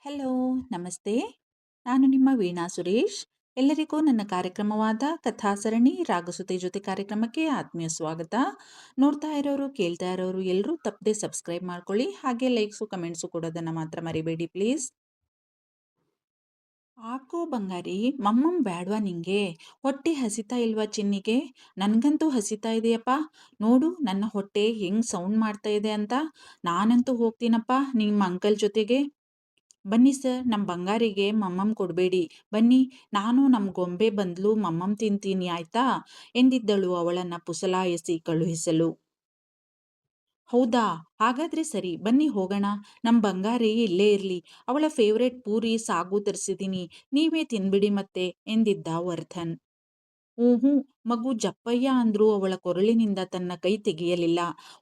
Hello, ನಮಸ್ತೆ. ನಾನು ನಿಮ್ಮ ವೀಣಾ ಸುರೇಶ್. ಎಲ್ಲರಿಗೂ ನನ್ನ ಕಾರ್ಯಕ್ರಮವಾದ ಕಥಾಸರಣಿ ರಾಗಸುತೆ ಜೊತೆ ಕಾರ್ಯಕ್ರಮಕ್ಕೆ ಆತ್ಮೀಯ ಸ್ವಾಗತ. ನೋಡ್ತಾ ಇರೋರು, ಕೇಳ್ತಾ ಇರೋರು ಎಲ್ಲರೂ ತಪ್ಪದೆ ಸಬ್ಸ್ಕ್ರೈಬ್ ಮಾಡ್ಕೊಳ್ಳಿ. ಹಾಗೆ ಲೈಕ್ಸು, ಕಮೆಂಟ್ಸು ಕೊಡೋದನ್ನು ಮಾತ್ರ ಮರಿಬೇಡಿ ಪ್ಲೀಸ್. "ಆಕೋ ಬಂಗಾರಿ, ಮಮ್ಮಮ್ ಬ್ಯಾಡ್ವಾ ನಿಂಗೆ? ಹೊಟ್ಟೆ ಹಸಿತಾ ಇಲ್ವಾ ಚಿನ್ನಿಗೆ? ನನ್ಗಂತೂ ಹಸಿತಾ ಇದೆಯಪ್ಪ. ನೋಡು ನನ್ನ ಹೊಟ್ಟೆ ಹೆಂಗ್ ಸೌಂಡ್ ಮಾಡ್ತಾ ಇದೆ ಅಂತ. ನಾನಂತೂ ಹೋಗ್ತೀನಪ್ಪ ನಿಮ್ಮ ಅಂಕಲ್ ಜೊತೆಗೆ. ಬನ್ನಿ ಸರ್, ನಮ್ಮ ಬಂಗಾರಿಗೆ ಮಮ್ಮಮ್ ಕೊಡಬೇಡಿ. ಬನ್ನಿ, ನಾನು ನಮ್ಮ ಗೊಂಬೆ ಬಂದ್ಲು ಮಮ್ಮಮ್ ತಿಂತೀನಿ ಆಯ್ತಾ?" ಎಂದಿದ್ದಳು ಅವಳನ್ನ ಪುಸಲಾಯಿಸಿ ಕಳುಹಿಸಲು. "ಹೌದಾ? ಹಾಗಾದ್ರೆ ಸರಿ, ಬನ್ನಿ ಹೋಗೋಣ. ನಮ್ಮ ಬಂಗಾರಿ ಇಲ್ಲೇ ಇರ್ಲಿ. ಅವಳ ಫೇವ್ರೇಟ್ ಪೂರಿ ಸಾಗು ತರಿಸಿದೀನಿ. ನೀವೇ ತಿನ್ಬಿಡಿ ಮತ್ತೆ" ಎಂದಿದ್ದ ವರ್ಧನ್. ಊಹೂ, ಮಗು ಜಪ್ಪಯ್ಯ ಅಂದ್ರೂ ಅವಳ ಕೊರಳಿನಿಂದ ತನ್ನ ಕೈ ತೆಗೆಯಲಿಲ್ಲ.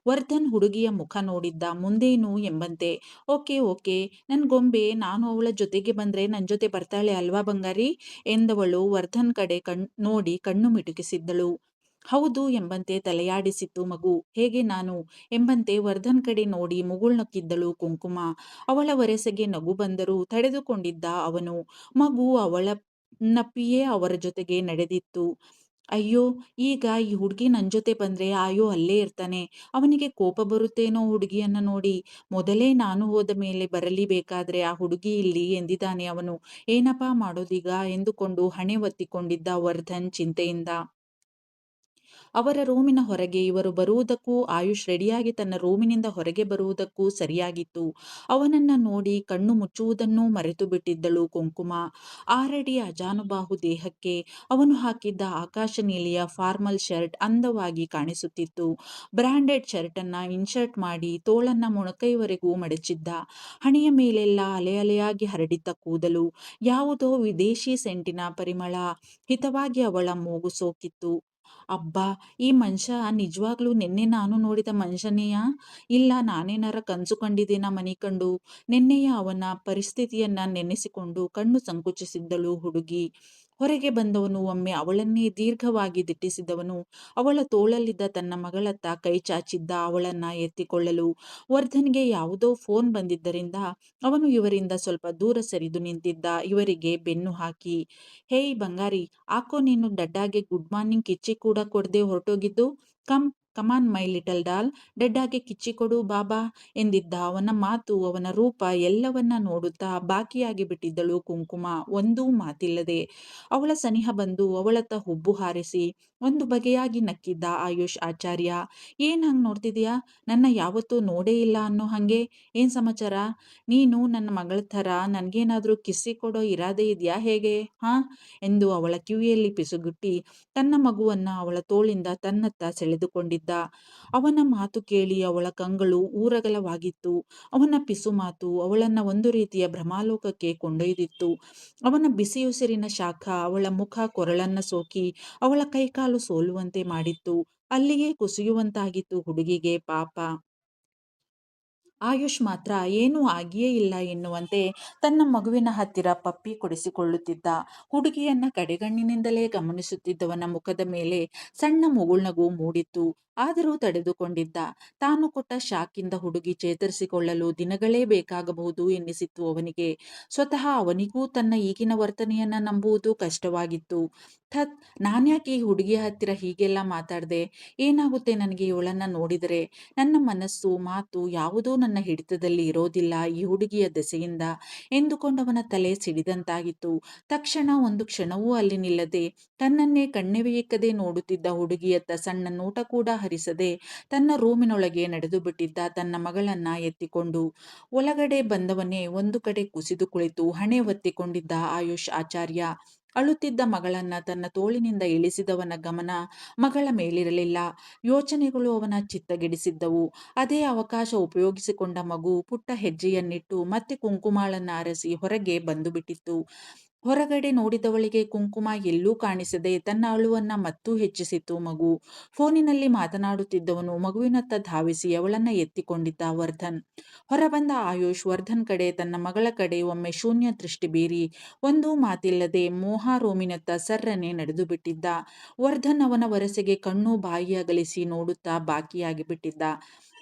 ವರ್ಧನ್ ಹುಡುಗಿಯ ಮುಖ ನೋಡಿದ್ದ. ಮುಂದೇನು ಎಂಬಂತೆ. "ಓಕೆ ಓಕೆ, ನನ್ ಗೊಂಬೆ ನಾನು ಅವಳ ಜೊತೆಗೆ ಬಂದ್ರೆ ನನ್ ಜೊತೆ ಬರ್ತಾಳೆ ಅಲ್ವಾ ಬಂಗಾರಿ?" ಎಂದವಳು ವರ್ಧನ್ ಕಡೆ ನೋಡಿ ಕಣ್ಣು ಮಿಟುಕಿಸಿದ್ದಳು. "ಹೌದು" ಎಂಬಂತೆ ತಲೆಯಾಡಿಸಿತ್ತು ಮಗು. "ಹೇಗೆ ನಾನು?" ಎಂಬಂತೆ ವರ್ಧನ್ ಕಡೆ ನೋಡಿ ಮುಗುಳ್ನಕ್ಕಿದ್ದಳು ಕುಂಕುಮ. ಅವಳ ವರೆಸೆಗೆ ನಗು ಬಂದರೂ ತಡೆದುಕೊಂಡಿದ್ದ ಅವನು. ಮಗು ಅವಳನ್ನಪ್ಪಿಯೇ ಅವರ ಜೊತೆಗೆ ನಡೆದಿತ್ತು. ಅಯ್ಯೋ, ಈಗ ಈ ಹುಡ್ಗಿ ನನ್ ಜೊತೆ ಬಂದ್ರೆ ಆಯೋ ಅಲ್ಲೇ ಇರ್ತಾನೆ. ಅವನಿಗೆ ಕೋಪ ಬರುತ್ತೇನೋ ಹುಡುಗಿಯನ್ನ ನೋಡಿ. ಮೊದಲೇ ನಾನು ಹೋದ ಮೇಲೆ ಬರಲಿ ಬೇಕಾದ್ರೆ ಆ ಹುಡುಗಿ ಇಲ್ಲಿ ಎಂದಿದ್ದಾನೆ ಅವನು. ಏನಪ್ಪಾ ಮಾಡೋದೀಗ ಎಂದುಕೊಂಡು ಹಣೆ ಒತ್ತಿಕೊಂಡಿದ್ದ ವರ್ಧನ್ ಚಿಂತೆಯಿಂದ. ಅವರ ರೂಮಿನ ಹೊರಗೆ ಇವರು ಬರುವುದಕ್ಕೂ, ಆಯುಷ್ ರೆಡಿಯಾಗಿ ತನ್ನ ರೂಮಿನಿಂದ ಹೊರಗೆ ಬರುವುದಕ್ಕೂ ಸರಿಯಾಗಿತ್ತು. ಅವನನ್ನ ನೋಡಿ ಕಣ್ಣು ಮುಚ್ಚುವುದನ್ನೂ ಮರೆತು ಬಿಟ್ಟಿದ್ದಳು ಕುಂಕುಮ. ಆರಡಿ ಅಜಾನುಬಾಹು ದೇಹಕ್ಕೆ ಅವನು ಹಾಕಿದ್ದ ಆಕಾಶ ನೀಲಿಯ ಫಾರ್ಮಲ್ ಶರ್ಟ್ ಅಂದವಾಗಿ ಕಾಣಿಸುತ್ತಿತ್ತು. ಬ್ರಾಂಡೆಡ್ ಶರ್ಟನ್ನ ಇನ್ಶರ್ಟ್ ಮಾಡಿ ತೋಳನ್ನ ಮೊಣಕೈವರೆಗೂ ಮಡಚಿದ್ದ. ಹಣೆಯ ಮೇಲೆಲ್ಲ ಅಲೆ ಅಲೆಯಾಗಿ ಹರಡಿದ್ದ ಕೂದಲು. ಯಾವುದೋ ವಿದೇಶಿ ಸೆಂಟಿನ ಪರಿಮಳ ಹಿತವಾಗಿ ಅವಳ ಮೂಗು ಸೋಕಿತ್ತು. ಅಬ್ಬಾ, ಈ ಮನುಷ್ಯ ನಿಜವಾಗ್ಲೂ ನಿನ್ನೆ ನಾನು ನೋಡಿದ ಮನುಷ್ಯನೇಯಾ? ಇಲ್ಲ ನಾನೇನಾರ ಕನ್ಸು ಕಂಡಿದ್ದೀನಾ ಮನಿಕಂಡು? ನಿನ್ನೆಯ ಅವನ ಪರಿಸ್ಥಿತಿಯನ್ನ ನೆನೆಸಿಕೊಂಡು ಕಣ್ಣು ಸಂಕುಚಿಸಿದ್ದಳು ಹುಡುಗಿ. ಹೊರಗೆ ಬಂದವನು ಒಮ್ಮೆ ಅವಳನ್ನೇ ದೀರ್ಘವಾಗಿ ದಿಟ್ಟಿಸಿದವನು ಅವಳ ತೋಳಲ್ಲಿದ್ದ ತನ್ನ ಮಗಳತ್ತ ಕೈ ಚಾಚಿದ್ದ ಅವಳನ್ನ ಎತ್ತಿಕೊಳ್ಳಲು. ವರ್ಧನ್ಗೆ ಯಾವುದೋ ಫೋನ್ ಬಂದಿದ್ದರಿಂದ ಅವನು ಇವರಿಂದ ಸ್ವಲ್ಪ ದೂರ ಸರಿದು ನಿಂತಿದ್ದ. ಇವರಿಗೆ ಬೆನ್ನು ಹಾಕಿ, "ಹೇಯ್ ಬಂಗಾರಿ, ಆಕೋ ನೀನು ಡಡ್ಡಾಗೆ ಗುಡ್ ಮಾರ್ನಿಂಗ್ ಕಿಚ್ಚಿ ಕೂಡ ಕೊಡ್ದೆ ಹೊರಟೋಗಿದ್ದು? ಕಮಾನ್ ಮೈ ಲಿಟಲ್ ಡಾಲ್, ಡಡ್ಡಾಗೆ ಕಿಚ್ಚಿ ಕೊಡು ಬಾಬಾ" ಎಂದಿದ್ದ. ಅವನ ಮಾತು, ಅವನ ರೂಪ ಎಲ್ಲವನ್ನ ನೋಡುತ್ತಾ ಬಾಕಿಯಾಗಿ ಬಿಟ್ಟಿದ್ದಳು ಕುಂಕುಮ, ಒಂದೂ ಮಾತಿಲ್ಲದೆ. ಅವಳ ಸನಿಹ ಬಂದು ಅವಳತ್ತ ಹುಬ್ಬು ಹಾರಿಸಿ ಒಂದು ಬಗೆಯಾಗಿ ನಕ್ಕಿದ್ದ ಆಯುಷ್ ಆಚಾರ್ಯ. "ಏನ್ ಹಂಗ್ ನೋಡ್ತಿದೀಯಾ? ನನ್ನ ಯಾವತ್ತೂ ನೋಡೇ ಇಲ್ಲ ಅನ್ನೋ ಹಂಗೆ. ಏನ್ ಸಮಾಚಾರ? ನೀನು ನನ್ನ ಮಗಳ ಥರ ನನ್ಗೇನಾದ್ರೂ ಕಿಸ್ಸಿ ಕೊಡೋ ಇರಾದೆ ಇದ್ಯಾ ಹೇಗೆ ಹಾ?" ಎಂದು ಅವಳ ಕಿವಿಯಲ್ಲಿ ಪಿಸುಗುಟ್ಟಿ ತನ್ನ ಮಗುವನ್ನ ಅವಳ ತೋಳಿಂದ ತನ್ನತ್ತ ಸೆಳೆದುಕೊಂಡಿದ್ದ. ಅವನ ಮಾತು ಕೇಳಿ ಅವಳ ಕಂಗಳು ಊರಗಲವಾಗಿತ್ತು. ಅವನ ಪಿಸು ಮಾತು ಅವಳನ್ನ ಒಂದು ರೀತಿಯ ಭ್ರಮಾಲೋಕಕ್ಕೆ ಕೊಂಡೊಯ್ದಿತ್ತು. ಅವನ ಬಿಸಿಯುಸಿರಿನ ಶಾಖ ಅವಳ ಮುಖ ಕೊರಳನ್ನ ಸೋಕಿ ಅವಳ ಕೈಕಾಲು ಸೋಲುವಂತೆ ಮಾಡಿತ್ತು. ಅಲ್ಲಿಯೇ ಕುಸಿಯುವಂತಾಗಿತ್ತು ಹುಡುಗಿಗೆ ಪಾಪ. ಆಯುಷ್ ಮಾತ್ರ ಏನೂ ಆಗಿಯೇ ಇಲ್ಲ ಎನ್ನುವಂತೆ ತನ್ನ ಮಗುವಿನ ಹತ್ತಿರ ಪಪ್ಪಿ ಕೊಡಿಸಿಕೊಳ್ಳುತ್ತಿದ್ದ. ಹುಡುಗಿಯನ್ನ ಕಡೆಗಣ್ಣಿನಿಂದಲೇ ಗಮನಿಸುತ್ತಿದ್ದವನ ಮುಖದ ಮೇಲೆ ಸಣ್ಣ ಮುಗುಳ್ನಗು ಮೂಡಿತ್ತು. ಆದರೂ ತಡೆದುಕೊಂಡಿದ್ದ. ತಾನು ಕೊಟ್ಟ ಶಾಕಿಂದ ಹುಡುಗಿ ಚೇತರಿಸಿಕೊಳ್ಳಲು ದಿನಗಳೇ ಬೇಕಾಗಬಹುದು ಎನ್ನಿಸಿತ್ತು ಅವನಿಗೆ. ಸ್ವತಃ ಅವನಿಗೂ ತನ್ನ ಈಗಿನ ವರ್ತನೆಯನ್ನ ನಂಬುವುದು ಕಷ್ಟವಾಗಿತ್ತು. ಥತ್, ನಾನ್ಯಾಕೆ ಈ ಹುಡುಗಿಯ ಹತ್ತಿರ ಹೀಗೆಲ್ಲ ಮಾತಾಡ್ದೆ? ಏನಾಗುತ್ತೆ ನನಗೆ ಇವಳನ್ನ ನೋಡಿದರೆ? ನನ್ನ ಮನಸ್ಸು, ಮಾತು ಯಾವುದೂ ನನ್ನ ಹಿಡಿತದಲ್ಲಿ ಇರೋದಿಲ್ಲ ಈ ಹುಡುಗಿಯ ದೆಸೆಯಿಂದ ಎಂದುಕೊಂಡವನ ತಲೆ ಸಿಡಿದಂತಾಗಿತ್ತು. ತಕ್ಷಣ ಒಂದು ಕ್ಷಣವೂ ಅಲ್ಲಿ ನಿಲ್ಲದೆ ತನ್ನನ್ನೇ ಕಣ್ಣೆವೆಯಿಕ್ಕದೆ ನೋಡುತ್ತಿದ್ದ ಹುಡುಗಿಯತ್ತ ಸಣ್ಣ ನೋಟ ಕೂಡ ಹರಿಸದೆ ತನ್ನ ರೂಮಿನೊಳಗೆ ನಡೆದು ಬಿಟ್ಟಿದ್ದ ತನ್ನ ಮಗಳನ್ನ ಎತ್ತಿಕೊಂಡು. ಒಳಗಡೆ ಬಂದವನೇ ಒಂದು ಕಡೆ ಕುಸಿದು ಕುಳಿತು ಹಣೆ ಒತ್ತಿಕೊಂಡಿದ್ದ ಆಯುಷ್ ಆಚಾರ್ಯ. ಅಳುತ್ತಿದ್ದ ಮಗಳನ್ನ ತನ್ನ ತೋಳಿನಿಂದ ಇಳಿಸಿದವನ ಗಮನ ಮಗಳ ಮೇಲಿರಲಿಲ್ಲ. ಯೋಚನೆಗಳು ಅವನ ಚಿತ್ತಗೆಡಿಸಿದ್ದವು. ಅದೇ ಅವಕಾಶ ಉಪಯೋಗಿಸಿಕೊಂಡ ಮಗು ಪುಟ್ಟ ಹೆಜ್ಜೆಯನ್ನಿಟ್ಟು ಮತ್ತೆ ಕುಂಕುಮಾಳನ್ನ ಅರಸಿ ಹೊರಗೆ ಬಂದು ಬಿಟ್ಟಿತ್ತು. ಹೊರಗಡೆ ನೋಡಿದವಳಿಗೆ ಕುಂಕುಮ ಎಲ್ಲೂ ಕಾಣಿಸದೆ ತನ್ನ ಅಳುವನ್ನ ಮತ್ತೂ ಹೆಚ್ಚಿಸಿತು ಮಗು. ಫೋನಿನಲ್ಲಿ ಮಾತನಾಡುತ್ತಿದ್ದವನು ಮಗುವಿನತ್ತ ಧಾವಿಸಿ ಅವಳನ್ನ ಎತ್ತಿಕೊಂಡಿದ್ದ ವರ್ಧನ್. ಹೊರಬಂದ ಆಯುಷ್ ವರ್ಧನ್ ಕಡೆ, ತನ್ನ ಮಗಳ ಕಡೆ ಒಮ್ಮೆ ಶೂನ್ಯ ದೃಷ್ಟಿ ಬೀರಿ ಒಂದೂ ಮಾತಿಲ್ಲದೆ ಮೋಹಾ ರೂಮಿನತ್ತ ಸರ್ರನೆ ನಡೆದು ಬಿಟ್ಟಿದ್ದ. ವರ್ಧನ್ ಅವನ ವರಸೆಗೆ ಕಣ್ಣು ಬಾಯಿ ಅಗಲಿಸಿ ನೋಡುತ್ತಾ ಬಾಕಿಯಾಗಿ ಬಿಟ್ಟಿದ್ದ.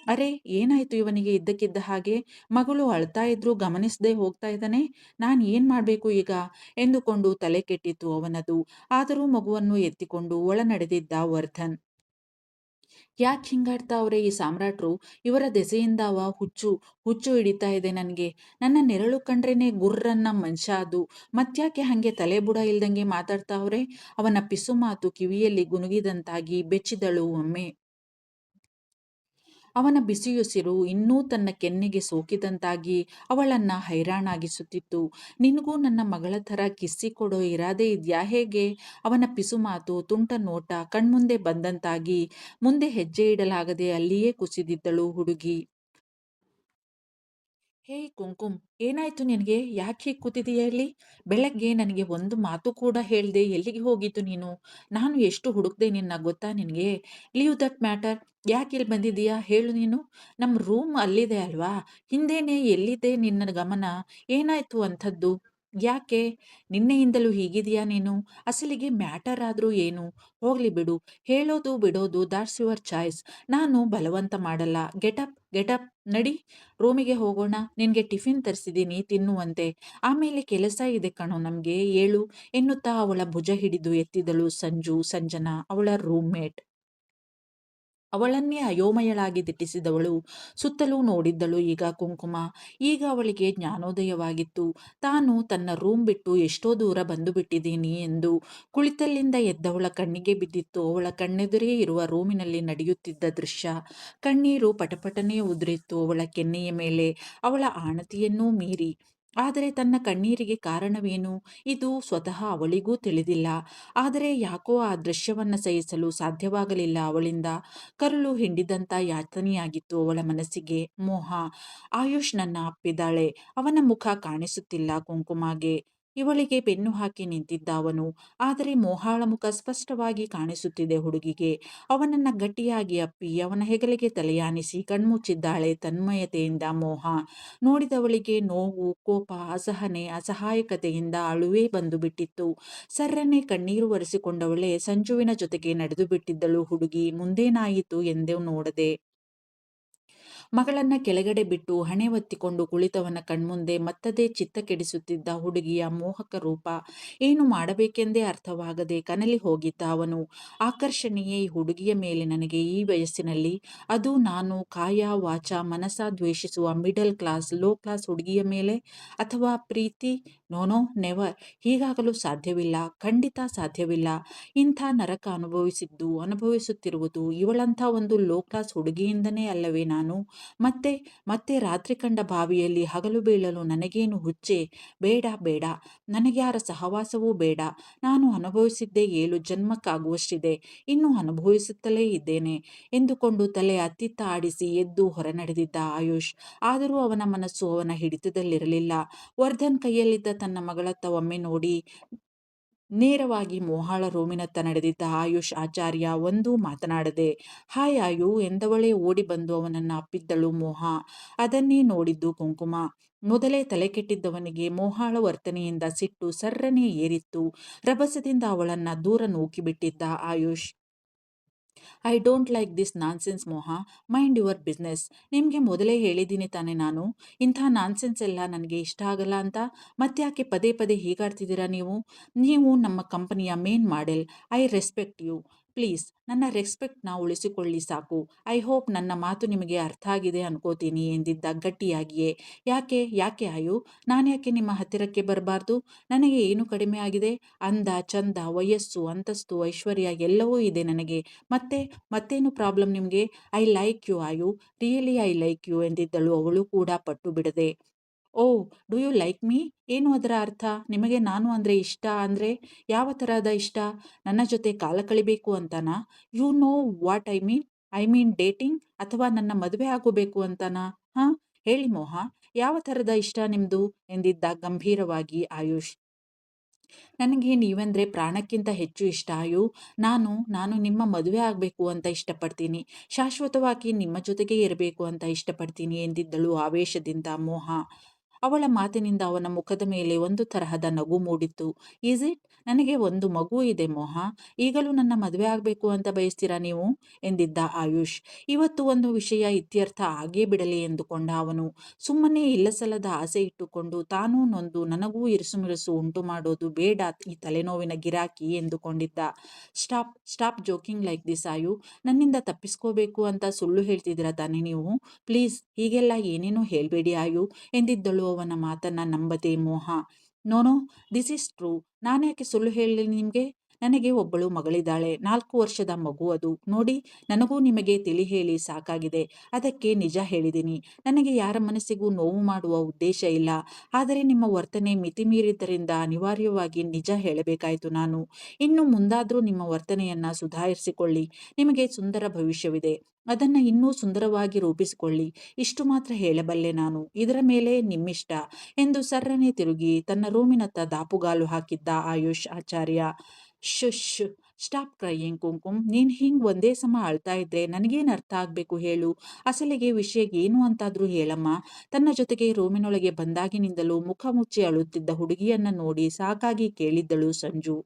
ಅರೆ ಏನಾಯ್ತು ಇವನಿಗೆ ಇದ್ದಕ್ಕಿದ್ದ ಹಾಗೆ? ಮಗಳು ಅಳ್ತಾ ಇದ್ರೂ ಗಮನಿಸದೆ ಹೋಗ್ತಾ ಇದ್ದಾನೆ. ನಾನು ಏನ್ ಮಾಡ್ಬೇಕು ಈಗ? ಎಂದುಕೊಂಡು ತಲೆ ಕೆಟ್ಟಿತು ಅವನದು. ಆದರೂ ಮಗುವನ್ನು ಎತ್ತಿಕೊಂಡು ಒಳ ನಡೆದಿದ್ದ ವರ್ಧನ್. ಯಾಕೆ ಹಿಂಗಾಡ್ತಾವ್ರೆ ಈ ಸಾಮ್ರಾಟ್ರು? ಇವರ ದೆಸೆಯಿಂದವ ಹುಚ್ಚು ಹಿಡಿತಾ ಇದೆ ನನ್ಗೆ. ನನ್ನ ನೆರಳು ಕಂಡ್ರೇನೆ ಗುರ್ರನ್ನ ಮನುಷ್ಯ ಅದು. ಮತ್ತ್ಯಾಕೆ ಹಂಗೆ ತಲೆ ಬುಡ ಇಲ್ದಂಗೆ ಮಾತಾಡ್ತಾವ್ರೆ? ಅವನ ಪಿಸು ಮಾತು ಕಿವಿಯಲ್ಲಿ ಗುನುಗಿದಂತಾಗಿ ಬೆಚ್ಚಿದಳು ಒಮ್ಮೆ. ಅವನ ಬಿಸಿಯುಸಿರು ಇನ್ನೂ ತನ್ನ ಕೆನ್ನೆಗೆ ಸೋಕಿದಂತಾಗಿ ಅವಳನ್ನ ಹೈರಾಣಾಗಿಸುತ್ತಿತ್ತು. ನಿನಗೂ ನನ್ನ ಮಗಳ ಥರ ಕಿಸ್ಸಿ ಕೊಡೋ ಇರಾದೆ ಇದ್ಯಾ ಹೇಗೆ? ಅವನ ಪಿಸು ಮಾತು, ತುಂಟ ನೋಟ ಕಣ್ಮುಂದೆ ಬಂದಂತಾಗಿ ಮುಂದೆ ಹೆಜ್ಜೆ ಇಡಲಾಗದೆ ಅಲ್ಲಿಯೇ ಕುಸಿದಿದ್ದಳು ಹುಡುಗಿ. ಹೇಯ್ ಕುಂಕುಮ್, ಏನಾಯ್ತು ನಿನಗೆ? ಯಾಕೆ ಹೀಗೆ ಕೂತಿದೀಯ ಇಲ್ಲಿ? ಬೆಳಗ್ಗೆ ನನಗೆ ಒಂದು ಮಾತು ಕೂಡ ಹೇಳ್ದೆ ಎಲ್ಲಿಗೆ ಹೋಗಿದ್ದು ನೀನು? ನಾನು ಎಷ್ಟು ಹುಡುಕ್ದೆ ನಿನ್ನ ಗೊತ್ತಾ ನಿನಗೆ? Leave that matter. ಯಾಕೆ ಇಲ್ಲಿ ಬಂದಿದ್ದೀಯಾ ಹೇಳು ನೀನು? ನಮ್ಮ ರೂಮ್ ಅಲ್ಲಿದೆ ಅಲ್ವಾ? ಹಿಂದೇನೆ ಎಲ್ಲಿದೆ ನಿನ್ನ ಗಮನ? ಏನಾಯ್ತು ಅಂಥದ್ದು? ಯಾಕೆ? ನಿನ್ನೆಯಿಂದಲೂ ಹೀಗಿದೀಯಾ ನೀನು? ಅಸಲಿಗೆ ಮ್ಯಾಟರ್ ಆದ್ರೂ ಏನು? ಹೋಗ್ಲಿ ಬಿಡು. ಹೇಳೋದು ಬಿಡೋದು ದಾಟ್ಸ್ ಯುವರ್ ಚಾಯ್ಸ್. ನಾನು ಬಲವಂತ ಮಾಡಲ್ಲ. ಗೆಟಪ್ ನಡಿ. ರೂಮಿಗೆ ಹೋಗೋಣ. ನಿನ್ಗೆ ಟಿಫಿನ್ ತರಿಸಿದ್ದೀನಿ ತಿನ್ನುವಂತೆ. ಆಮೇಲೆ ಕೆಲಸ ಇದೆ ಕಣೋ ನಮ್ಗೆ ಏಳು ಎನ್ನುತ್ತಾ ಅವಳ ಭುಜ ಹಿಡಿದು ಎತ್ತಿದಳು ಸಂಜನಾ ಅವಳ ರೂಮ್‌ಮೇಟ್. ಅವಳನ್ನೇ ಅಯೋಮಯಳಾಗಿ ದಿಟ್ಟಿಸಿದವಳು ಸುತ್ತಲೂ ನೋಡಿದ್ದಳು ಈಗ ಕುಂಕುಮ. ಈಗ ಅವಳಿಗೆ ಜ್ಞಾನೋದಯವಾಗಿತ್ತು. ತಾನು ತನ್ನ ರೂಮ್ ಬಿಟ್ಟು ಎಷ್ಟೋ ದೂರ ಬಂದು ಬಿಟ್ಟಿದ್ದೀನಿ ಎಂದು. ಕುಳಿತಲ್ಲಿಂದ ಎದ್ದವಳ ಕಣ್ಣಿಗೆ ಬಿದ್ದಿತ್ತು ಅವಳ ಕಣ್ಣೆದುರೇ ಇರುವ ರೂಮಿನಲ್ಲಿ ನಡೆಯುತ್ತಿದ್ದ ದೃಶ್ಯ. ಕಣ್ಣೀರು ಪಟಪಟನೆ ಉದುರಿತ್ತು ಅವಳ ಕೆನ್ನೆಯ ಮೇಲೆ, ಅವಳ ಆಣತಿಯನ್ನೂ ಮೀರಿ. ಆದರೆ ತನ್ನ ಕಣ್ಣೀರಿಗೆ ಕಾರಣವೇನು? ಇದು ಸ್ವತಃ ಅವಳಿಗೂ ತಿಳಿದಿಲ್ಲ. ಆದರೆ ಯಾಕೋ ಆ ದೃಶ್ಯವನ್ನ ಸಹಿಸಲು ಸಾಧ್ಯವಾಗಲಿಲ್ಲ ಅವಳಿಂದ. ಕರುಳು ಹಿಂಡಿದಂಥ ಯಾತನೆಯಾಗಿತ್ತು ಅವಳ ಮನಸ್ಸಿಗೆ. ಮೋಹ. ಆಯುಷ್ ನನ್ನ ಅಪ್ಪಿದ್ದಾಳೆ. ಅವನ ಮುಖ ಕಾಣಿಸುತ್ತಿಲ್ಲ ಕುಂಕುಮಗೆ. ಇವಳಿಗೆ ಬೆನ್ನು ಹಾಕಿ ನಿಂತಿದ್ದ ಅವನು. ಆದರೆ ಮೋಹಾಳ ಮುಖ ಸ್ಪಷ್ಟವಾಗಿ ಕಾಣಿಸುತ್ತಿದೆ ಹುಡುಗಿಗೆ. ಅವನನ್ನ ಗಟ್ಟಿಯಾಗಿ ಅಪ್ಪಿ ಅವನ ಹೆಗಲಿಗೆ ತಲೆಯಾನಿಸಿ ಕಣ್ಮುಚ್ಚಿದ್ದಾಳೆ ತನ್ಮಯತೆಯಿಂದ ಮೋಹ. ನೋಡಿದವಳಿಗೆ ನೋವು, ಕೋಪ, ಅಸಹನೆ, ಅಸಹಾಯಕತೆಯಿಂದ ಅಳುವೇ ಬಂದು ಬಿಟ್ಟಿತ್ತು. ಸರ್ರನೆ ಕಣ್ಣೀರು ಒರೆಸಿಕೊಂಡವಳೇ ಸಂಜುವಿನ ಜೊತೆಗೆ ನಡೆದು ಬಿಟ್ಟಿದ್ದಳು ಹುಡುಗಿ. ಮುಂದೇನಾಯಿತು ಎಂದು ನೋಡದೆ ಮಗಳನ್ನ ಕೆಳಗಡೆ ಬಿಟ್ಟು ಹಣೆ ಒತ್ತಿಕೊಂಡು ಕುಳಿತವನ ಕಣ್ಮುಂದೆ ಮತ್ತದೇ ಚಿತ್ತ ಕೆಡಿಸುತ್ತಿದ್ದ ಹುಡುಗಿಯ ಮೋಹಕ ರೂಪ. ಏನು ಮಾಡಬೇಕೆಂದೇ ಅರ್ಥವಾಗದೆ ಕನಲಿ ಹೋಗಿದ್ದ ಅವನು. ಆಕರ್ಷಣೆಯೇ ಈ ಹುಡುಗಿಯ ಮೇಲೆ ನನಗೆ ಈ ವಯಸ್ಸಿನಲ್ಲಿ? ಅದು ನಾನು ಕಾಯ ವಾಚ ಮನಸ ದ್ವೇಷಿಸುವ ಮಿಡಲ್ ಕ್ಲಾಸ್ ಲೋ ಕ್ಲಾಸ್ ಹುಡುಗಿಯ ಮೇಲೆ? ಅಥವಾ ಪ್ರೀತಿ? No never. ಹೀಗಾಗಲು ಸಾಧ್ಯವಿಲ್ಲ. ಖಂಡಿತ ಸಾಧ್ಯವಿಲ್ಲ. ಇಂಥ ನರಕ ಅನುಭವಿಸುತ್ತಿರುವುದು ಇವಳಂಥ ಒಂದು ಲೋ ಕ್ಲಾಸ್ ಹುಡುಗಿಯಿಂದನೇ ಅಲ್ಲವೇ ನಾನು? ಮತ್ತೆ ಮತ್ತೆ ರಾತ್ರಿ ಕಂಡ ಬಾವಿಯಲ್ಲಿ ಹಗಲು ಬೀಳಲು ನನಗೇನು ಹುಚ್ಚೆ? ಬೇಡ ಬೇಡ. ನನಗ್ಯಾರ ಸಹವಾಸವೂ ಬೇಡ. ನಾನು ಅನುಭವಿಸಿದ್ದೇ 7 ಜನ್ಮಕ್ಕಾಗುವಷ್ಟಿದೆ. ಇನ್ನೂ ಅನುಭವಿಸುತ್ತಲೇ ಇದ್ದೇನೆ ಎಂದುಕೊಂಡು ತಲೆ ಅತ್ತಿತ್ತ ಆಡಿಸಿ ಎದ್ದು ಹೊರನಡೆದಿದ್ದ ಆಯುಷ್. ಆದರೂ ಅವನ ಮನಸ್ಸು ಅವನ ಹಿಡಿತದಲ್ಲಿರಲಿಲ್ಲ. ವರ್ಧನ್ ಕೈಯಲ್ಲಿದ್ದ ತನ್ನ ಮಗಳತ್ತ ಒಮ್ಮೆ ನೋಡಿ ನೇರವಾಗಿ ಮೋಹಾಳ ರೂಮಿನತ್ತ ನಡೆದಿದ್ದ ಆಯುಷ್ ಆಚಾರ್ಯ ಒಂದೂ ಮಾತನಾಡದೆ ಹಾಯ್ ಆಯು ಎಂದವಳೇ ಓಡಿ ಬಂದು ಅವನನ್ನ ಅಪ್ಪಿದ್ದಳು ಮೋಹ. ಅದನ್ನೇ ನೋಡಿದ್ದು ಕುಂಕುಮ. ಮೊದಲೇ ತಲೆ ಕೆಟ್ಟಿದ್ದವನಿಗೆ ಮೋಹಾಳ ವರ್ತನೆಯಿಂದ ಸಿಟ್ಟು ಸರ್ರನೆ ಏರಿತ್ತು. ರಭಸದಿಂದ ಅವಳನ್ನ ದೂರ ನೂಕಿಬಿಟ್ಟಿದ್ದ Ayush. I don't like this nonsense Moha. Mind your business. ನಿಮಗೆ ಮೊದಲೇ ಹೇಳಿದ್ದೀನಿ ತಾನೆ ನಾನು, ಇಂಥ ನಾನ್ಸೆನ್ಸ್ ಎಲ್ಲ ನನಗೆ ಇಷ್ಟ ಆಗಲ್ಲ ಅಂತ. ಮತ್ತ್ಯಾಕೆ ಪದೇ ಪದೇ ಹೀಗಾಡ್ತಿದ್ದೀರಾ ನೀವು? ನೀವು ನಮ್ಮ ಕಂಪನಿಯ main model. I respect you. Please ನನ್ನ ರೆಸ್ಪೆಕ್ಟ್ನ ಉಳಿಸಿಕೊಳ್ಳಿ ಸಾಕು. ಐ ಹೋಪ್ ನನ್ನ ಮಾತು ನಿಮಗೆ ಅರ್ಥ ಆಗಿದೆ ಅನ್ಕೋತೀನಿ ಎಂದಿದ್ದ ಗಟ್ಟಿಯಾಗಿಯೇ. ಯಾಕೆ ಯಾಕೆ ಆಯು? ನಾನ್ಯಾಕೆ ನಿಮ್ಮ ಹತ್ತಿರಕ್ಕೆ ಬರಬಾರ್ದು? ನನಗೆ ಏನು ಕಡಿಮೆ ಆಗಿದೆ? ಅಂದ ಚಂದ ವಯಸ್ಸು ಅಂತಸ್ತು ಐಶ್ವರ್ಯ ಎಲ್ಲವೂ ಇದೆ ನನಗೆ. ಮತ್ತೇನು ಪ್ರಾಬ್ಲಮ್ ನಿಮಗೆ? I like you Ayu. Really I like you ಎಂದಿದ್ದಳು ಅವಳು ಕೂಡ ಪಟ್ಟು ಬಿಡದೆ. Oh! Do you like me? ಏನು ಅದರ ಅರ್ಥ? ನಿಮಗೆ ನಾನು ಅಂದ್ರೆ ಇಷ್ಟ ಅಂದ್ರೆ ಯಾವ ತರಹದ ಇಷ್ಟ? ನನ್ನ ಜೊತೆ ಕಾಲ ಕಳಿಬೇಕು ಅಂತನಾ? You know what I mean? I mean dating? ಅಥವಾ ನನ್ನ ಮದುವೆ ಆಗೋಬೇಕು ಅಂತನಾ? ಹಾಂ? ಹೇಳಿ ಮೋಹ. ಯಾವ ಥರದ ಇಷ್ಟ ನಿಮ್ದು? ಎಂದಿದ್ದ ಗಂಭೀರವಾಗಿ ಆಯುಷ್. ನನಗೆ ನೀವೆಂದ್ರೆ ಪ್ರಾಣಕ್ಕಿಂತ ಹೆಚ್ಚು ಇಷ್ಟ ಆಯು. ನಾನು ನಿಮ್ಮ ಮದುವೆ ಆಗಬೇಕು ಅಂತ ಇಷ್ಟಪಡ್ತೀನಿ. ಶಾಶ್ವತವಾಗಿ ನಿಮ್ಮ ಜೊತೆಗೇ ಇರಬೇಕು ಅಂತ ಇಷ್ಟಪಡ್ತೀನಿ ಎಂದಿದ್ದಳು ಆವೇಶದಿಂದ ಮೋಹ. ಅವಳ ಮಾತಿನಿಂದ ಅವನ ಮುಖದ ಮೇಲೆ ಒಂದು ತರಹದ ನಗು ಮೂಡಿತ್ತು. Is it? ನನಗೆ ಒಂದು ಮಗು ಇದೆ ಮೋಹ. ಈಗಲೂ ನನ್ನ ಮದುವೆ ಆಗಬೇಕು ಅಂತ ಬಯಸ್ತೀರಾ ನೀವು? ಎಂದಿದ್ದ ಆಯುಷ್. ಇವತ್ತು ಒಂದು ವಿಷಯ ಇತ್ಯರ್ಥ ಆಗೇ ಬಿಡಲಿ ಎಂದುಕೊಂಡ ಅವನು. ಸುಮ್ಮನೆ ಇಲ್ಲಸಲ್ಲದ ಆಸೆ ಇಟ್ಟುಕೊಂಡು ತಾನೂ ನೊಂದು ನನಗೂ ಇರುಸುಮುರುಸು ಉಂಟು ಮಾಡೋದು ಬೇಡ ಈ ತಲೆನೋವಿನ ಗಿರಾಕಿ ಎಂದುಕೊಂಡಿದ್ದ. Stop stop joking like this Ayu. ನನ್ನಿಂದ ತಪ್ಪಿಸ್ಕೋಬೇಕು ಅಂತ ಸುಳ್ಳು ಹೇಳ್ತಿದ್ದೀರಾ ತಾನೇ ನೀವು? ಪ್ಲೀಸ್ ಹೀಗೆಲ್ಲ ಏನೇನೋ ಹೇಳ್ಬೇಡಿ ಆಯು ಎಂದಿದ್ದಳು ಅವನ ಮಾತನ್ನ ನಂಬದೆ Moha. No this is true. ನಾನ್ಯಾಕೆ ಸುಳ್ಳು ಹೇಳಲಿ ನಿಮಗೆ? ನನಗೆ ಒಬ್ಬಳು ಮಗಳಿದ್ದಾಳೆ. 4 ವರ್ಷದ ಮಗು ಅದು. ನೋಡಿ, ನನಗೂ ನಿಮಗೆ ತಿಳಿ ಹೇಳಿ ಸಾಕಾಗಿದೆ. ಅದಕ್ಕೆ ನಿಜ ಹೇಳಿದ್ದೀನಿ. ನನಗೆ ಯಾರ ಮನಸ್ಸಿಗೂ ನೋವು ಮಾಡುವ ಉದ್ದೇಶ ಇಲ್ಲ. ಆದರೆ ನಿಮ್ಮ ವರ್ತನೆ ಮಿತಿಮೀರಿದ್ದರಿಂದ ಅನಿವಾರ್ಯವಾಗಿ ನಿಜ ಹೇಳಬೇಕಾಯಿತು ನಾನು. ಇನ್ನು ಮುಂದಾದರೂ ನಿಮ್ಮ ವರ್ತನೆಯನ್ನ ಸುಧಾರಿಸಿಕೊಳ್ಳಿ. ನಿಮಗೆ ಸುಂದರ ಭವಿಷ್ಯವಿದೆ. ಅದನ್ನ ಇನ್ನೂ ಸುಂದರವಾಗಿ ರೂಪಿಸಿಕೊಳ್ಳಿ. ಇಷ್ಟು ಮಾತ್ರ ಹೇಳಬಲ್ಲೆ ನಾನು. ಇದರ ಮೇಲೆ ನಿಮ್ಮಿಷ್ಟ ಎಂದು ಸರ್ರನೆ ತಿರುಗಿ ತನ್ನ ರೂಮಿನತ್ತ ದಾಪುಗಾಲು ಹಾಕಿದ್ದ ಆಯುಷ್ ಆಚಾರ್ಯ. ಶುಶ್, ಸ್ಟಾಪ್ ಕ್ರೈಯಿಂಗ್ ಕುಂಕುಮ್. ನೀನ್ ಹಿಂಗ್ ಒಂದೇ ಸಮ ಅಳ್ತಾ ಇದ್ರೆ ನನಗೇನು ಅರ್ಥ ಆಗ್ಬೇಕು ಹೇಳು? ಅಸಲಿಗೆ ವಿಷಯ ಏನು ಅಂತಾದ್ರೂ ಹೇಳಮ್ಮ. ತನ್ನ ಜೊತೆಗೆ ರೂಮಿನೊಳಗೆ ಬಂದಾಗಿನಿಂದಲೂ ಮುಖ ಮುಚ್ಚಿ ಅಳುತ್ತಿದ್ದ ಹುಡುಗಿಯನ್ನ ನೋಡಿ ಸಾಕಾಗಿ ಕೇಳಿದ್ದಳು ಸಂಜು.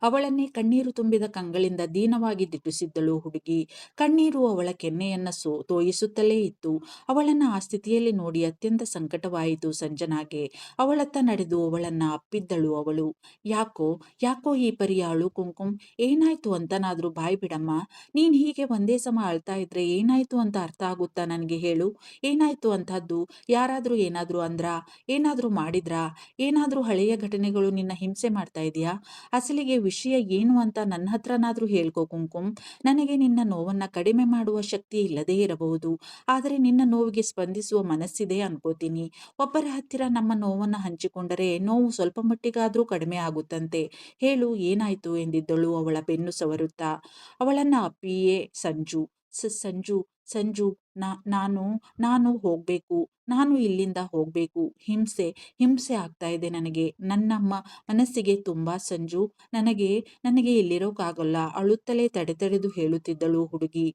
ಅವಳನ್ನೇ ಕಣ್ಣೀರು ತುಂಬಿದ ಕಂಗಳಿಂದ ದೀನವಾಗಿ ದಿಟ್ಟಿಸಿದ್ದಳು ಹುಡುಗಿ. ಕಣ್ಣೀರು ಅವಳ ಕೆನ್ನೆಯನ್ನ ತೋಯಿಸುತ್ತಲೇ ಇತ್ತು. ಅವಳನ್ನ ಆ ಸ್ಥಿತಿಯಲ್ಲಿ ನೋಡಿ ಅತ್ಯಂತ ಸಂಕಟವಾಯಿತು ಸಂಜನಾಗೆ. ಅವಳತ್ತ ನಡೆದು ಅವಳನ್ನ ಅಪ್ಪಿದ್ದಳು ಅವಳು. ಯಾಕೋ ಯಾಕೋ ಈ ಪರಿ ಅಳು ಕುಂಕುಮ್? ಏನಾಯ್ತು ಅಂತನಾದ್ರೂ ಬಾಯ್ ಬಿಡಮ್ಮ. ನೀನ್ ಹೀಗೆ ಒಂದೇ ಸಮ ಅಳ್ತಾ ಇದ್ರೆ ಏನಾಯ್ತು ಅಂತ ಅರ್ಥ ಆಗುತ್ತಾ ನನಗೆ ಹೇಳು? ಏನಾಯ್ತು ಅಂತದ್ದು? ಯಾರಾದ್ರೂ ಏನಾದ್ರೂ ಅಂದ್ರಾ? ಏನಾದ್ರೂ ಮಾಡಿದ್ರಾ? ಏನಾದ್ರೂ ಹಳೆಯ ಘಟನೆಗಳು ನಿನ್ನ ಹಿಂಸೆ ಮಾಡ್ತಾ ಇದೆಯಾ? ಅಸಲಿಗೆ ವಿಷಯ ಏನು ಅಂತ ನನ್ನ ಹತ್ರನಾದ್ರೂ ಹೇಳ್ಕೊ ಕುಂಕುಮ್. ನನಗೆ ನಿನ್ನ ನೋವನ್ನ ಕಡಿಮೆ ಮಾಡುವ ಶಕ್ತಿ ಇಲ್ಲದೇ ಇರಬಹುದು, ಆದರೆ ನಿನ್ನ ನೋವಿಗೆ ಸ್ಪಂದಿಸುವ ಮನಸ್ಸಿದೆ ಅನ್ಕೋತೀನಿ. ಒಬ್ಬರ ಹತ್ತಿರ ನಮ್ಮ ನೋವನ್ನ ಹಂಚಿಕೊಂಡರೆ ನೋವು ಸ್ವಲ್ಪ ಮಟ್ಟಿಗಾದ್ರೂ ಕಡಿಮೆ ಆಗುತ್ತಂತೆ. ಹೇಳು ಏನಾಯ್ತು ಎಂದಿದ್ದಳು ಅವಳ ಬೆನ್ನು ಸವರುತ್ತಾ. ಅವಳನ್ನ ಅಪ್ಪಿಯೇ ಸಂಜು. ಸಂಜು ಸಂಜು ನಾನು ನಾನು ಹೋಗ್ಬೇಕು. ನಾನು ಇಲ್ಲಿಂದ ಹೋಗ್ಬೇಕು. ಹಿಂಸೆ ಹಿಂಸೆ ಆಗ್ತಾ ಇದೆ ನನಗೆ. ನನ್ನ ಮನಸ್ಸಿಗೆ ತುಂಬಾ ಸಂಜು. ನನಗೆ ನನಗೆ ಇಲ್ಲಿರೋಕ್ಕಾಗಲ್ಲ ಅಳುತ್ತಲೇ ತಡೆದು ಹೇಳುತ್ತಿದ್ದಳು ಹುಡುಗಿ.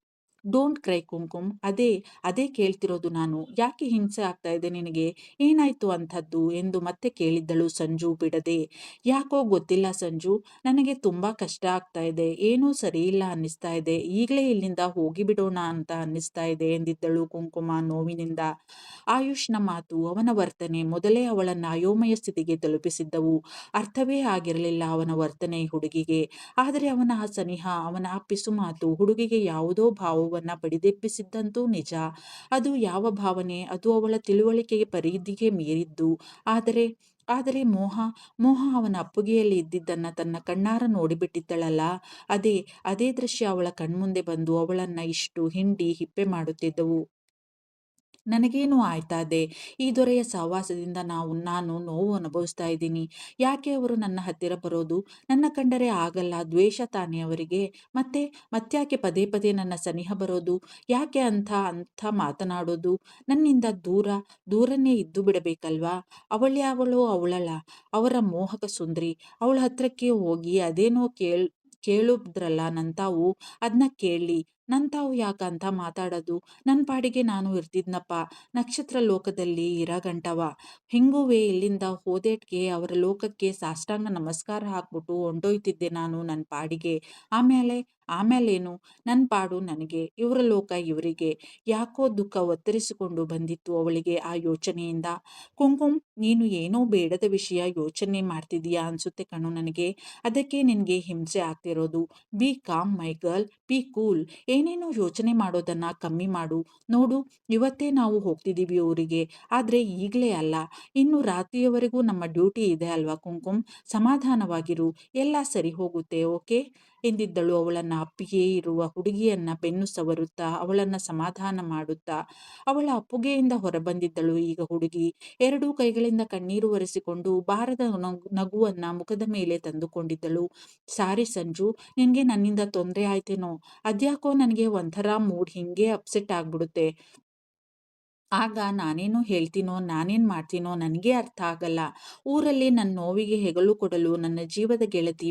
Don't CRY Kumkum. ಅದೇ ಅದೇ ಕೇಳ್ತಿರೋದು ನಾನು. ಯಾಕೆ ಹಿಂಸೆ ಆಗ್ತಾ ಇದೆ ನಿನಗೆ? ಏನಾಯ್ತು ಅಂಥದ್ದು ಎಂದು ಮತ್ತೆ ಕೇಳಿದ್ದಳು ಸಂಜು ಬಿಡದೆ. ಯಾಕೋ ಗೊತ್ತಿಲ್ಲ ಸಂಜು, ನನಗೆ ತುಂಬಾ ಕಷ್ಟ ಆಗ್ತಾ ಇದೆ. ಏನೂ ಸರಿಯಿಲ್ಲ ಅನ್ನಿಸ್ತಾ ಇದೆ. ಈಗಲೇ ಇಲ್ಲಿಂದ ಹೋಗಿಬಿಡೋಣ ಅಂತ ಅನ್ನಿಸ್ತಾ ಇದೆ ಎಂದಿದ್ದಳು ಕುಂಕುಮ ನೋವಿನಿಂದ. ಆಯುಷ್ನ ಮಾತು, ಅವನ ವರ್ತನೆ ಮೊದಲೇ ಅವಳನ್ನ ಅಯೋಮಯ ಸ್ಥಿತಿಗೆ ತಲುಪಿಸಿದ್ದವು. ಅರ್ಥವೇ ಆಗಿರಲಿಲ್ಲ ಅವನ ವರ್ತನೆ ಹುಡುಗಿಗೆ. ಆದರೆ ಅವನ ಆ ಸನಿಹ, ಅವನ ಆ ಪಿಸು ಮಾತು ಹುಡುಗಿಗೆ ಯಾವುದೋ ಭಾವವನ್ನ ಬಡಿದೆಬ್ಬಿಸಿದ್ದಂತೂ ನಿಜ. ಅದು ಯಾವ ಭಾವನೆ? ಅದು ಅವಳ ತಿಳುವಳಿಕೆಗೆ ಪರಿಧಿಗೆ ಮೀರಿದ್ದು. ಆದರೆ ಆದರೆ ಮೋಹ ಮೋಹ ಅವನ ಅಪ್ಪುಗೆಯಲ್ಲಿ ಇದ್ದಿದ್ದನ್ನ ತನ್ನ ಕಣ್ಣಾರ ನೋಡಿಬಿಟ್ಟಿದ್ದಳಲ್ಲ. ಅದೇ ಅದೇ ದೃಶ್ಯ ಅವಳ ಕಣ್ಮುಂದೆ ಬಂದು ಅವಳನ್ನ ಇಷ್ಟು ಹಿಂಡಿ ಹಿಪ್ಪೆ ಮಾಡುತ್ತಿದ್ದವು. ನನಗೇನು ಆಯ್ತಾದೆ? ಈ ದೊರೆಯ ಸಹವಾಸದಿಂದ ನಾನು ನೋವು ಅನುಭವಿಸ್ತಾ ಇದ್ದೀನಿ. ಯಾಕೆ ಅವರು ನನ್ನ ಹತ್ತಿರ ಬರೋದು? ನನ್ನ ಕಂಡರೆ ಆಗಲ್ಲ ದ್ವೇಷ ತಾನೇ ಅವರಿಗೆ? ಮತ್ತ್ಯಾಕೆ ಪದೇ ಪದೇ ನನ್ನ ಸನಿಹ ಬರೋದು? ಯಾಕೆ ಅಂಥ ಅಂಥ ಮಾತನಾಡೋದು? ನನ್ನಿಂದ ದೂರನೇ ಇದ್ದು ಬಿಡಬೇಕಲ್ವಾ? ಅವಳ್ಯಾವಳೋ ಅವಳಲ್ಲ, ಅವರ ಮೋಹಕ ಸುಂದ್ರಿ. ಅವಳ ಹತ್ರಕ್ಕೆ ಹೋಗಿ ಅದೇನೋ ಕೇಳುದ್ರಲ್ಲ ನಂತಾವು, ಅದ್ನ ಕೇಳಲಿ. ನಂತಾವು ಯಾಕಂತ ಮಾತಾಡೋದು? ನನ್ನ ಪಾಡಿಗೆ ನಾನು ಇರ್ತಿದ್ನಪ್ಪ ನಕ್ಷತ್ರ ಲೋಕದಲ್ಲಿ ಇರಗಂಟವ. ಹಿಂಗುವೆ ಇಲ್ಲಿಂದ ಹೋದೇಟ್ಗೆ ಅವರ ಲೋಕಕ್ಕೆ ಸಾಷ್ಟಾಂಗ ನಮಸ್ಕಾರ ಹಾಕ್ಬಿಟ್ಟು ಹೊಂಟೋಯ್ತಿದ್ದೆ ನಾನು ನನ್ನ ಪಾಡಿಗೆ. ಆಮೇಲೇನು? ನನ್ನ ಪಾಡು ನನಗೆ, ಇವರ ಲೋಕ ಇವರಿಗೆ. ಯಾಕೋ ದುಃಖ ಒತ್ತರಿಸಿಕೊಂಡು ಬಂದಿತ್ತು ಅವಳಿಗೆ ಆ ಯೋಚನೆಯಿಂದ. ಕುಂಕುಮ್, ನೀನು ಏನೋ ಬೇಡದ ವಿಷಯ ಯೋಚನೆ ಮಾಡ್ತಿದೀಯಾ ಅನ್ಸುತ್ತೆ ಕಣು ನನಗೆ. ಅದಕ್ಕೆ ನಿನಗೆ ಹಿಂಸೆ ಆಗ್ತಿರೋದು. Be calm my girl, be cool. ಏನೇನೋ ಯೋಚನೆ ಮಾಡೋದನ್ನ ಕಮ್ಮಿ ಮಾಡು. ನೋಡು, ಇವತ್ತೇ ನಾವು ಹೋಗ್ತಿದ್ದೀವಿ ಊರಿಗೆ. ಆದ್ರೆ ಈಗಲೇ ಅಲ್ಲ, ಇನ್ನು ರಾತ್ರಿಯವರೆಗೂ ನಮ್ಮ ಡ್ಯೂಟಿ ಇದೆ ಅಲ್ವಾ ಕುಂಕುಮ್? ಸಮಾಧಾನವಾಗಿರು, ಎಲ್ಲ ಸರಿ ಹೋಗುತ್ತೆ. ಓಕೆ ಎಂದಿದ್ದಳು ಅವಳನ್ನ ಅಪ್ಪಿಗೆ ಇರುವ ಹುಡುಗಿಯನ್ನ ಬೆನ್ನು ಸವರುತ್ತಾ ಅವಳನ್ನ ಸಮಾಧಾನ ಮಾಡುತ್ತಾ. ಅವಳ ಅಪ್ಪುಗೆಯಿಂದ ಹೊರಬಂದಿದ್ದಳು ಈಗ ಹುಡುಗಿ. ಎರಡೂ ಕೈಗಳಿಂದ ಕಣ್ಣೀರು ಒರೆಸಿಕೊಂಡು ಬಾರದ ನಗುವನ್ನ ಮುಖದ ಮೇಲೆ ತಂದುಕೊಂಡಿದ್ದಳು. ಸಾರಿ ಸಂಜು, ನಿನ್ಗೆ ನನ್ನಿಂದ ತೊಂದರೆ ಆಯ್ತೇನೋ? ಅದ್ಯಾಕೋ ನನಗೆ ಒಂಥರ ಮೂಡ್ ಹಿಂಗೆ ಅಪ್ಸೆಟ್ ಆಗ್ಬಿಡುತ್ತೆ. ಆಗ ನಾನೇನು ಹೇಳ್ತೀನೋ, ನಾನೇನು ಮಾಡ್ತೀನೋ ನನಗೇ ಅರ್ಥ ಆಗಲ್ಲ. ಊರಲ್ಲಿ ನನ್ನ ನೋವಿಗೆ ಹೆಗಲು ಕೊಡಲು ನನ್ನ ಜೀವದ ಗೆಳತಿ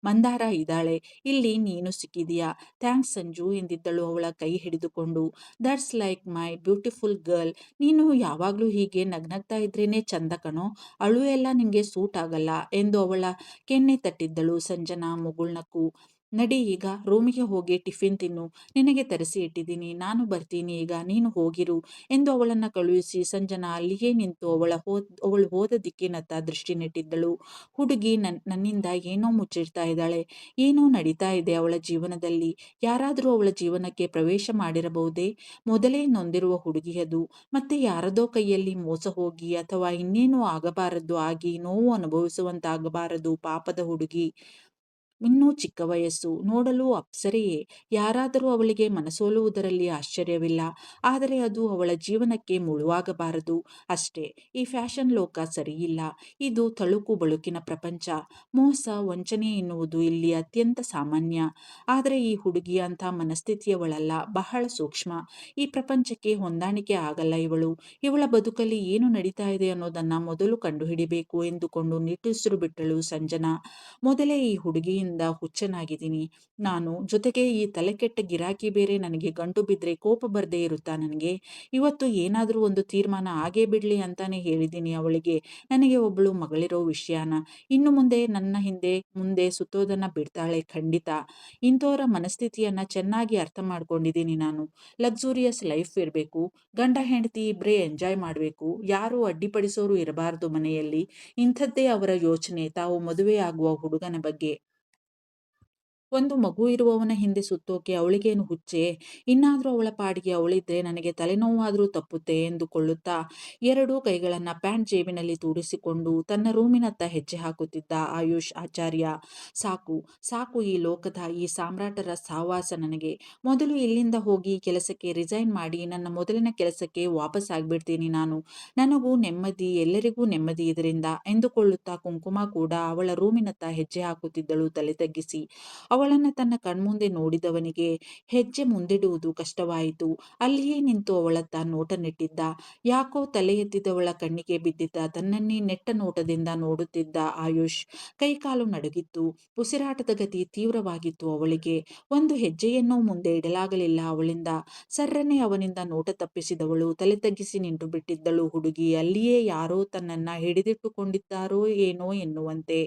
ಮಂದಾರ ಇದ್ದಾಳೆ. ಇಲ್ಲಿ ನೀನು ಸಿಕ್ಕಿದೀಯಾ. ಥ್ಯಾಂಕ್ಸ್ ಸಂಜು ಎಂದಿದ್ದಳು ಅವಳ ಕೈ ಹಿಡಿದುಕೊಂಡು. That's like my beautiful girl. ನೀನು ಯಾವಾಗಲೂ ಹೀಗೆ ನಗ್ನಗ್ತಾ ಇದ್ರೇನೆ ಚಂದ ಕಣೋ. ಅಳು ಎಲ್ಲ ನಿಂಗೆ ಸೂಟ್ ಆಗಲ್ಲ ಎಂದು ಅವಳ ಕೆನ್ನೆ ತಟ್ಟಿದ್ದಳು ಸಂಜನಾ ಮುಗುಳ್ನಕ್ಕು. ನಡಿ ಈಗ ರೂಮಿಗೆ ಹೋಗಿ ಟಿಫಿನ್ ತಿನ್ನು. ನಿನಗೆ ತರಿಸಿ ಇಟ್ಟಿದ್ದೀನಿ. ನಾನು ಬರ್ತೀನಿ ಈಗ, ನೀನು ಹೋಗಿರು ಎಂದು ಅವಳನ್ನು ಕಳುಹಿಸಿ ಸಂಜನಾ ಅಲ್ಲಿಯೇ ನಿಂತು ಅವಳು ಹೋದ ದಿಕ್ಕಿನತ್ತ ದೃಷ್ಟಿ ನೆಟ್ಟಿದ್ದಳು. ಹುಡುಗಿ ನನ್ನಿಂದ ಏನೋ ಮುಚ್ಚಿಡ್ತಾ ಇದ್ದಾಳೆ. ಏನೋ ನಡೀತಾ ಇದೆ ಅವಳ ಜೀವನದಲ್ಲಿ. ಯಾರಾದರೂ ಅವಳ ಜೀವನಕ್ಕೆ ಪ್ರವೇಶ ಮಾಡಿರಬಹುದೇ? ಮೊದಲೇ ನೊಂದಿರುವ ಹುಡುಗಿ ಅದು. ಮತ್ತೆ ಯಾರದೋ ಕೈಯಲ್ಲಿ ಮೋಸ ಹೋಗಿ ಅಥವಾ ಇನ್ನೇನೂ ಆಗಬಾರದ್ದು ಆಗಿ ನೋವು ಅನುಭವಿಸುವಂತಾಗಬಾರದು ಪಾಪದ ಹುಡುಗಿ. ಇನ್ನೂ ಚಿಕ್ಕ ವಯಸ್ಸು, ನೋಡಲು ಅಪ್ಸರೆಯೇ. ಯಾರಾದರೂ ಅವಳಿಗೆ ಮನಸೋಲುವುದರಲ್ಲಿ ಆಶ್ಚರ್ಯವಿಲ್ಲ. ಆದರೆ ಅದು ಅವಳ ಜೀವನಕ್ಕೆ ಮುಳುವಾಗಬಾರದು ಅಷ್ಟೇ. ಈ ಫ್ಯಾಷನ್ ಲೋಕ ಸರಿಯಿಲ್ಲ. ಇದು ತಳುಕು ಬಳುಕಿನ ಪ್ರಪಂಚ. ಮೋಸ ವಂಚನೆ ಎನ್ನುವುದು ಇಲ್ಲಿ ಅತ್ಯಂತ ಸಾಮಾನ್ಯ. ಆದರೆ ಈ ಹುಡುಗಿ ಅಂಥ ಮನಸ್ಥಿತಿಯವಳಲ್ಲ, ಬಹಳ ಸೂಕ್ಷ್ಮ. ಈ ಪ್ರಪಂಚಕ್ಕೆ ಹೊಂದಾಣಿಕೆ ಆಗಲ್ಲ ಇವಳು. ಇವಳ ಬದುಕಲ್ಲಿ ಏನು ನಡೀತಾ ಇದೆ ಅನ್ನೋದನ್ನ ಮೊದಲು ಕಂಡುಹಿಡಿಬೇಕು ಎಂದುಕೊಂಡು ನಿಟ್ಟುಸಿರು ಬಿಟ್ಟಳು ಸಂಜನಾ. ಮೊದಲೇ ಈ ಹುಡುಗಿಯಿಂದ ಹುಚ್ಚನಾಗಿದ್ದೀನಿ ನಾನು. ಜೊತೆಗೆ ಈ ತಲೆಕೆಟ್ಟ ಗಿರಾಕಿ ಬೇರೆ ನನಗೆ ಗಂಟು ಬಿದ್ದರೆ ಕೋಪ ಬರದೇ ಇರುತ್ತಾ ನನಗೆ? ಇವತ್ತು ಏನಾದರೂ ಒಂದು ತೀರ್ಮಾನ ಆಗೇ ಬಿಡ್ಲಿ ಅಂತಾನೆ ಹೇಳಿದ್ದೀನಿ ಅವಳಿಗೆ, ನನಗೆ ಒಬ್ಬಳು ಮಗಳಿರೋ ವಿಷಯನ. ಇನ್ನು ಮುಂದೆ ನನ್ನ ಹಿಂದೆ ಮುಂದೆ ಸುತ್ತೋದನ್ನ ಬಿಡ್ತಾಳೆ ಖಂಡಿತ. ಇಂಥವರ ಮನಸ್ಥಿತಿಯನ್ನ ಚೆನ್ನಾಗಿ ಅರ್ಥ ಮಾಡ್ಕೊಂಡಿದ್ದೀನಿ ನಾನು. ಲಕ್ಸುರಿಯಸ್ ಲೈಫ್ ಇರಬೇಕು, ಗಂಡ ಹೆಂಡತಿ ಇಬ್ಬರೇ ಎಂಜಾಯ್ ಮಾಡಬೇಕು, ಯಾರೂ ಅಡ್ಡಿಪಡಿಸೋರು ಇರಬಾರ್ದು ಮನೆಯಲ್ಲಿ. ಇಂಥದ್ದೇ ಅವರ ಯೋಚನೆ ತಾವು ಮದುವೆ ಆಗುವ ಹುಡುಗನ ಬಗ್ಗೆ. ಒಂದು ಮಗು ಇರುವವನ ಹಿಂದೆ ಸುತ್ತೋಕೆ ಅವಳಿಗೇನು ಹುಚ್ಚೆ? ಇನ್ನಾದರೂ ಅವಳ ಪಾಡಿಗೆ ಅವಳಿದ್ರೆ ನನಗೆ ತಲೆನೋವಾದರೂ ತಪ್ಪುತ್ತೆ ಎಂದುಕೊಳ್ಳುತ್ತಾ ಎರಡೂ ಕೈಗಳನ್ನು ಪ್ಯಾಂಟ್ ಜೇಬಿನಲ್ಲಿ ತೂರಿಸಿಕೊಂಡು ತನ್ನ ರೂಮಿನತ್ತ ಹೆಜ್ಜೆ ಹಾಕುತ್ತಿದ್ದ ಆಯುಷ್ ಆಚಾರ್ಯ. ಸಾಕು ಸಾಕು ಈ ಲೋಕದ ಈ ಸಾಮ್ರಾಟರ ಸಹವಾಸ ನನಗೆ. ಮೊದಲು ಇಲ್ಲಿಂದ ಹೋಗಿ ಕೆಲಸಕ್ಕೆ ರಿಸೈನ್ ಮಾಡಿ ನನ್ನ ಮೊದಲಿನ ಕೆಲಸಕ್ಕೆ ವಾಪಸ್ ಆಗ್ಬಿಡ್ತೀನಿ ನಾನು. ನನಗೂ ನೆಮ್ಮದಿ, ಎಲ್ಲರಿಗೂ ನೆಮ್ಮದಿ ಇದರಿಂದ ಎಂದುಕೊಳ್ಳುತ್ತಾ ಕುಂಕುಮ ಕೂಡ ಅವಳ ರೂಮಿನತ್ತ ಹೆಜ್ಜೆ ಹಾಕುತ್ತಿದ್ದಳು ತಲೆ ತಗ್ಗಿಸಿ. ಅವಳನ್ನು ತನ್ನ ಕಣ್ಮುಂದೆ ನೋಡಿದವನಿಗೆ ಹೆಜ್ಜೆ ಮುಂದಿಡುವುದು ಕಷ್ಟವಾಯಿತು. ಅಲ್ಲಿಯೇ ನಿಂತು ಅವಳತ್ತ ನೋಟ ನೆಟ್ಟಿದ್ದ. ಯಾಕೋ ತಲೆ ಎತ್ತಿದವಳ ಕಣ್ಣಿಗೆ ಬಿದ್ದಿದ್ದ ತನ್ನನ್ನೇ ನೆಟ್ಟ ನೋಟದಿಂದ ನೋಡುತ್ತಿದ್ದ ಆಯುಷ್. ಕೈಕಾಲು ನಡುಗಿತ್ತು. ಉಸಿರಾಟದ ಗತಿ ತೀವ್ರವಾಗಿತ್ತು ಅವಳಿಗೆ. ಒಂದು ಹೆಜ್ಜೆಯನ್ನೂ ಮುಂದೆ ಇಡಲಾಗಲಿಲ್ಲ ಅವಳಿಂದ. ಸರ್ರನೆ ಅವನಿಂದ ನೋಟ ತಪ್ಪಿಸಿದವಳು ತಲೆ ತಗ್ಗಿಸಿ ನಿಂತು ಬಿಟ್ಟಿದ್ದಳು ಹುಡುಗಿ. ಅಲ್ಲಿಯೇ ಯಾರೋ ತನ್ನನ್ನ ಹಿಡಿದಿಟ್ಟುಕೊಂಡಿದ್ದಾರೋ ಏನೋ ಎನ್ನುವಂತೆ.